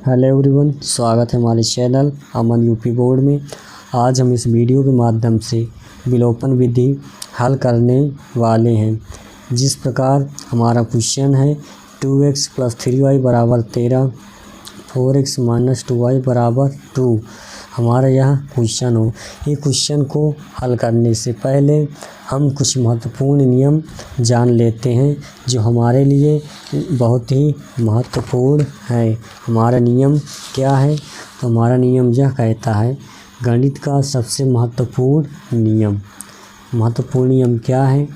Hello everyone, स्वागत है हमारे चैनल अमन यूपी बोर्ड में। आज हम इस वीडियो के माध्यम से विलोपन विधि हल करने वाले हैं। जिस प्रकार हमारा क्वेश्चन है 2x + 3y = 13, 4x - 2y = 2 हमारा यह क्वेश्चन हो। ये क्वेश्चन को हल करने से पहले हम कुछ महत्वपूर्ण नियम जान लेते हैं जो हमारे लिए बहुत ही महत्वपूर्ण है। हमारा नियम क्या है? तो हमारा नियम यह कहता है, गणित का सबसे महत्वपूर्ण नियम क्या है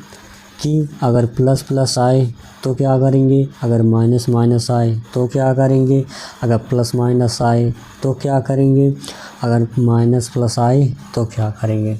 कि अगर प्लस प्लस आए तो क्या करेंगे, अगर माइनस माइनस आए तो क्या करेंगे, अगर प्लस माइनस आए तो क्या करेंगे, अगर माइनस प्लस आए तो क्या करेंगे।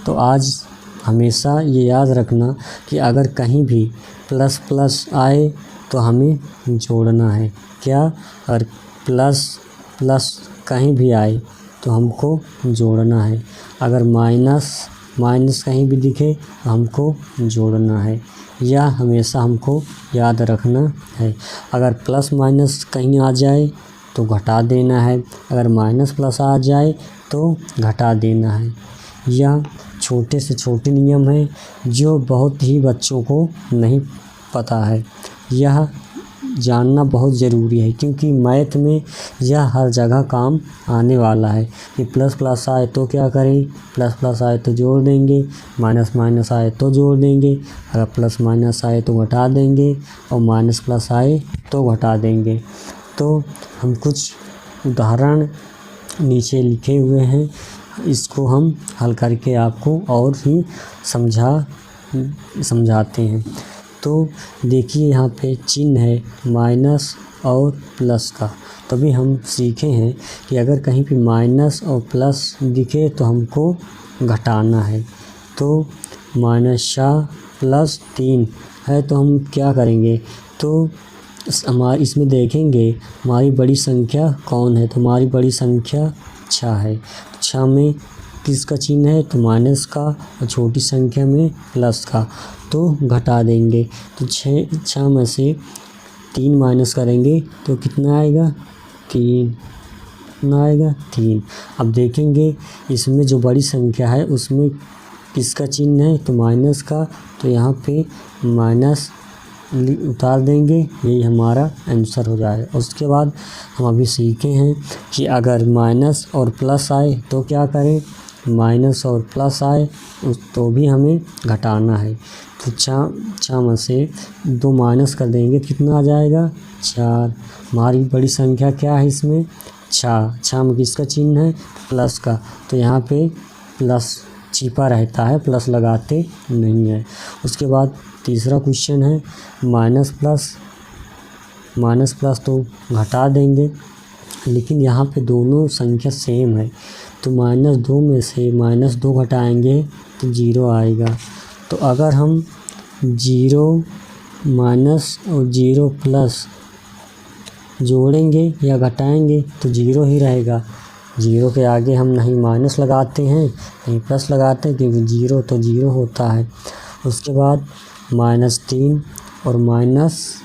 तो आज हमेशा ये याद रखना कि अगर कहीं भी प्लस प्लस आए तो हमें जोड़ना है। क्या? अगर प्लस प्लस कहीं भी आए तो हमको जोड़ना है। अगर माइनस माइनस कहीं भी दिखे तो हमको जोड़ना है। यह हमेशा हमको याद रखना है। अगर प्लस माइनस कहीं आ जाए तो घटा देना है, अगर माइनस प्लस आ जाए तो घटा देना है। यह छोटे से छोटे नियम हैं जो बहुत ही बच्चों को नहीं पता है। यह जानना बहुत ज़रूरी है क्योंकि मैथ में यह हर जगह काम आने वाला है कि प्लस प्लस आए तो क्या करें, प्लस प्लस आए तो जोड़ देंगे, माइनस माइनस आए तो जोड़ देंगे, अगर प्लस माइनस आए तो घटा देंगे और माइनस प्लस आए तो घटा देंगे। तो हम कुछ उदाहरण नीचे लिखे हुए हैं, इसको हम हल करके आपको और ही समझाते हैं। तो देखिए यहाँ पे चिन्ह है माइनस और प्लस का। तभी हम सीखे हैं कि अगर कहीं पे माइनस और प्लस दिखे तो हमको घटाना है। तो -4 + 3 है तो हम क्या करेंगे, तो हमारी इसमें देखेंगे हमारी बड़ी संख्या कौन है। तो हमारी बड़ी संख्या 6 है। 6 में किसका चिन्ह है, तो माइनस का, और छोटी संख्या में प्लस का, तो घटा देंगे। तो 6 में से 3 माइनस करेंगे तो कितना आएगा, 3 कितना आएगा, 3। अब देखेंगे इसमें जो बड़ी संख्या है उसमें किसका चिन्ह है, तो माइनस का, तो यहाँ पे माइनस उतार देंगे, यही हमारा आंसर हो जाएगा। उसके बाद हम अभी सीखे हैं कि अगर माइनस और प्लस आए तो क्या करें, माइनस और प्लस आए तो भी हमें घटाना है। तो 6 में से 2 माइनस कर देंगे, कितना आ जाएगा, 4। हमारी बड़ी संख्या क्या है इसमें, 6 में किसका चिन्ह है, प्लस का, तो यहाँ पे प्लस छिपा रहता है, प्लस लगाते नहीं है। उसके बाद तीसरा क्वेश्चन है माइनस प्लस तो घटा देंगे, लेकिन यहाँ पे दोनों संख्या सेम है। तो -2 में से -2 घटाएंगे तो 0 आएगा। तो अगर हम 0 माइनस और 0 प्लस जोड़ेंगे या घटाएंगे तो 0 ही रहेगा। 0 के आगे हम नहीं माइनस लगाते हैं नहीं प्लस लगाते हैं क्योंकि 0 तो 0 होता है। उसके बाद -3 और माइनस,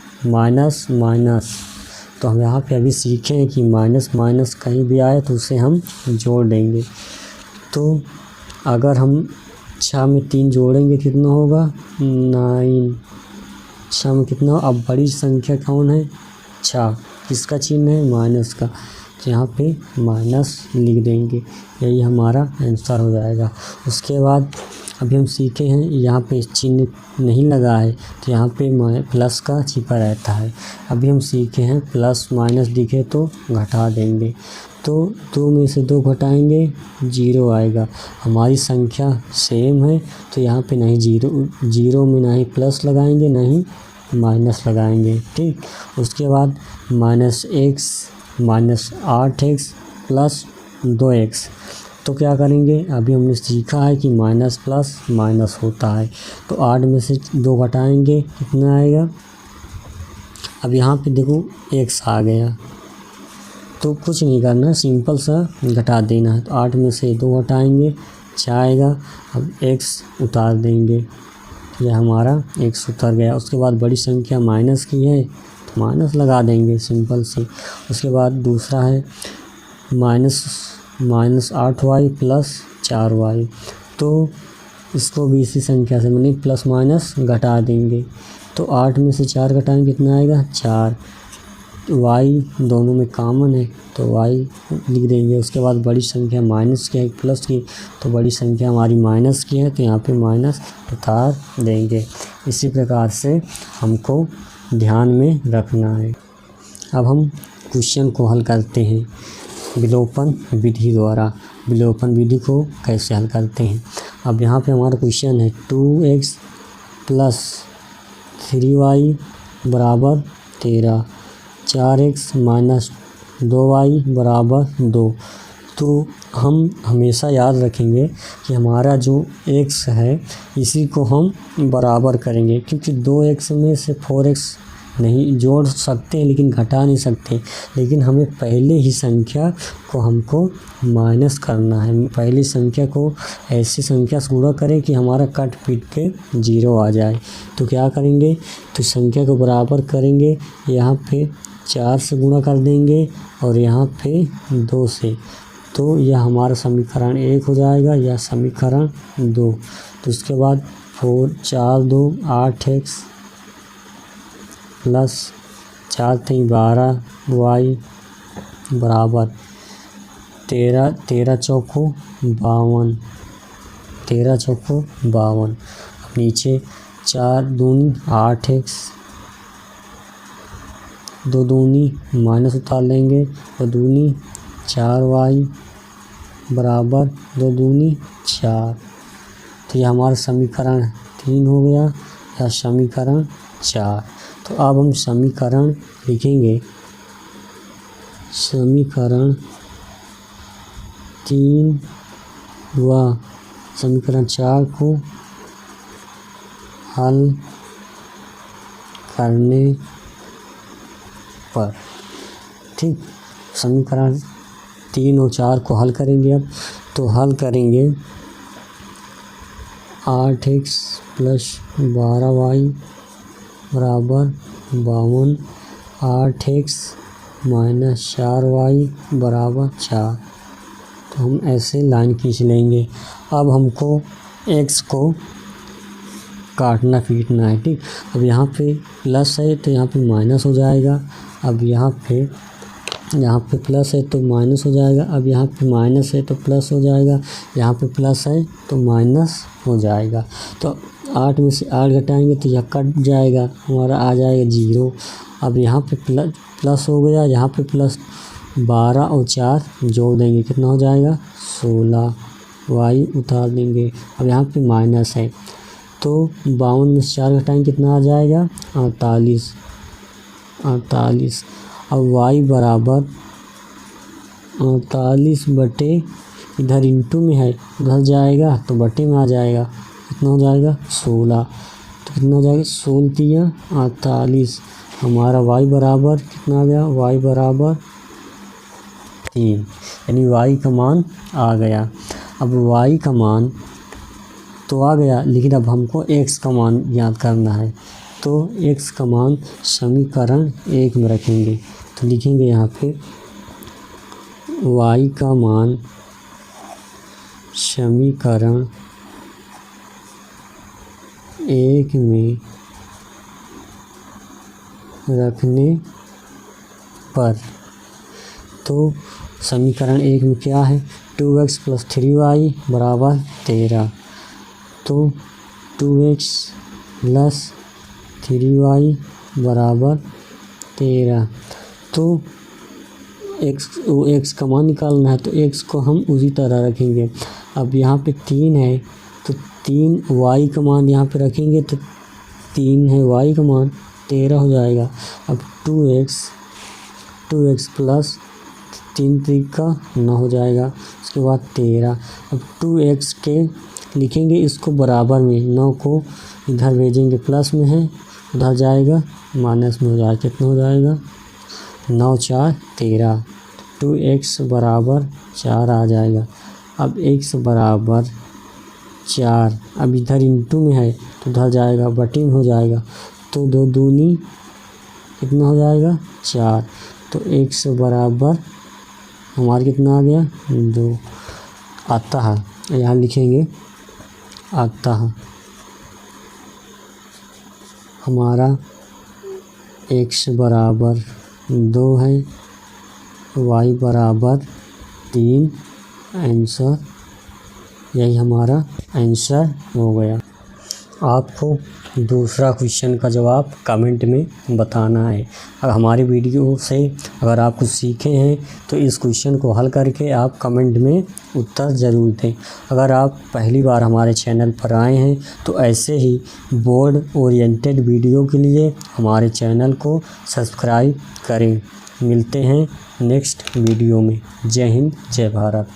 तो हम यहाँ पे अभी सीखे हैं कि माइनस माइनस कहीं भी आए तो उसे हम जोड़ देंगे। तो अगर हम 6 में 3 जोड़ेंगे कितना होगा, 9। 6 में कितना, अब बड़ी संख्या कौन है, 6, किसका चिन्ह है, माइनस का, तो यहाँ पे माइनस लिख देंगे, यही हमारा आंसर हो जाएगा। उसके बाद अभी हम सीखे हैं यहाँ पे चिन्ह नहीं लगा है तो यहाँ पे प्लस का छिपा रहता है। अभी हम सीखे हैं प्लस माइनस दिखे तो घटा देंगे। तो 2 में से 2 घटाएंगे 0 आएगा। हमारी संख्या सेम है तो यहाँ पे नहीं 0 में नहीं प्लस लगाएंगे नहीं माइनस लगाएंगे, ठीक। उसके बाद -8x + 2x, तो क्या करेंगे, अभी हमने सीखा है कि माइनस प्लस माइनस होता है। तो 8 में से 2 घटाएंगे कितना आएगा, अब यहाँ पे देखो x आ गया तो कुछ नहीं करना, सिंपल सा घटा देना है। तो 8 में से 2 घटाएंगे 6 आएगा। अब x उतार देंगे, यह हमारा x उतर गया। उसके बाद बड़ी संख्या माइनस की है तो माइनस लगा देंगे सिंपल सी। उसके बाद दूसरा है माइनस 8y प्लस 4y, तो इसको भी इसी संख्या से माने प्लस माइनस घटा देंगे। तो 8 में से 4 घटाएंगे कितना आएगा 4। y दोनों में कॉमन है तो y लिख देंगे। उसके बाद बड़ी संख्या माइनस की है प्लस की, तो बड़ी संख्या हमारी माइनस की है तो यहाँ पे माइनस उतार देंगे। इसी प्रकार से हमको ध्यान में रखना है। अब हम क्वेश्चन को हल करते हैं विलोपन विधि द्वारा। विलोपन विधि को कैसे हल करते हैं। अब यहाँ पे हमारा क्वेश्चन है 2x प्लस 3y बराबर 13, 4x माइनस 2y बराबर 2। तो हम हमेशा याद रखेंगे कि हमारा जो x है इसी को हम बराबर करेंगे, क्योंकि 2x में से 4x नहीं जोड़ सकते हैं लेकिन घटा नहीं सकते। लेकिन हमें पहले ही संख्या को हमको माइनस करना है। पहली संख्या को ऐसी संख्या से गुणा करें कि हमारा कट पीट के 0 आ जाए। तो क्या करेंगे, तो संख्या को बराबर करेंगे, यहाँ पे 4 से गुणा कर देंगे और यहाँ पे 2 से। तो यह हमारा समीकरण 1 हो जाएगा या समीकरण 2। तो उसके बाद 4 2 8x प्लस 4 3 12 y बराबर 13, 13 चौको 52, 13 चौको 52। अब नीचे 4 दूनी 8x, 2 दूनी माइनस उतार लेंगे, 2 दूनी 4y बराबर 2 दूनी 4। तो यह हमारा समीकरण 3 हो गया या समीकरण 4। तो अब हम समीकरण लिखेंगे, समीकरण 3 व समीकरण 4 को हल करने पर, ठीक, समीकरण 3 और 4 को हल करेंगे। अब तो हल करेंगे 8x प्लस 12y बराबर 52, 8x माइनस 4y बराबर 4। तो हम ऐसे लाइन खींच लेंगे। अब हमको x को काटना पीटना है, ठीक। अब यहाँ पे प्लस है तो यहाँ पे माइनस हो जाएगा। अब यहाँ पे प्लस है तो माइनस हो जाएगा। अब यहाँ पे माइनस है तो प्लस हो जाएगा। यहाँ पे प्लस है तो माइनस हो जाएगा। तो 8 में से 8 घटाएंगे तो यह कट जाएगा, हमारा आ जाएगा 0। अब यहाँ पे प्लस हो गया, यहाँ पे प्लस 12 और 4 जोड़ देंगे, कितना हो जाएगा 16, y उतार देंगे। अब यहाँ पे माइनस है तो 52 में से 4 घटाएंगे, कितना आ जाएगा 48। अब y बराबर 48 बटे, इधर इंटू में है उधर जाएगा तो बटे में आ जाएगा, कितना हो जाएगा 16। तो कितना हो जाएगा 16 तिया 48। हमारा y बराबर कितना आ गया, y बराबर 3, यानी y का मान आ गया। अब y का मान तो आ गया, लेकिन अब हमको x का मान याद करना है। तो x का मान समीकरण 1 में रखेंगे। तो लिखेंगे यहाँ पे y का मान समीकरण 1 में रखने पर। तो समीकरण 1 में क्या है, 2x प्लस 3y बराबर 13। तो 2x प्लस 3y बराबर 13। तो x का मान निकालना है तो x को हम उसी तरह रखेंगे। अब यहाँ पे 3 है तो 3 y का मान यहाँ पे रखेंगे तो 3 है y का मान 13 हो जाएगा। अब 2x प्लस 3 का 9 हो जाएगा। उसके बाद 13। अब 2x के लिखेंगे इसको बराबर में, 9 को इधर भेजेंगे प्लस में है, उधर जाएगा माइनस में हो जाएगा, कितना हो जाएगा 9 4 13। 2x बराबर 4 आ जाएगा। अब x बराबर 4, अब इधर इंटू में है तो उधर जाएगा बटे में हो जाएगा। तो 2 दूनी कितना हो जाएगा 4। तो x बराबर हमारा कितना आ गया 2। अतः यहाँ लिखेंगे अतः हमारा x बराबर 2 है, y बराबर 3। आंसर यही हमारा आंसर हो गया। आपको दूसरा क्वेश्चन का जवाब कमेंट में बताना है। अगर हमारी वीडियो से अगर आप कुछ सीखे हैं तो इस क्वेश्चन को हल करके आप कमेंट में उत्तर ज़रूर दें। अगर आप पहली बार हमारे चैनल पर आए हैं तो ऐसे ही बोर्ड ओरिएंटेड वीडियो के लिए हमारे चैनल को सब्सक्राइब करें। मिलते हैं नेक्स्ट वीडियो में। जय हिंद, जय भारत।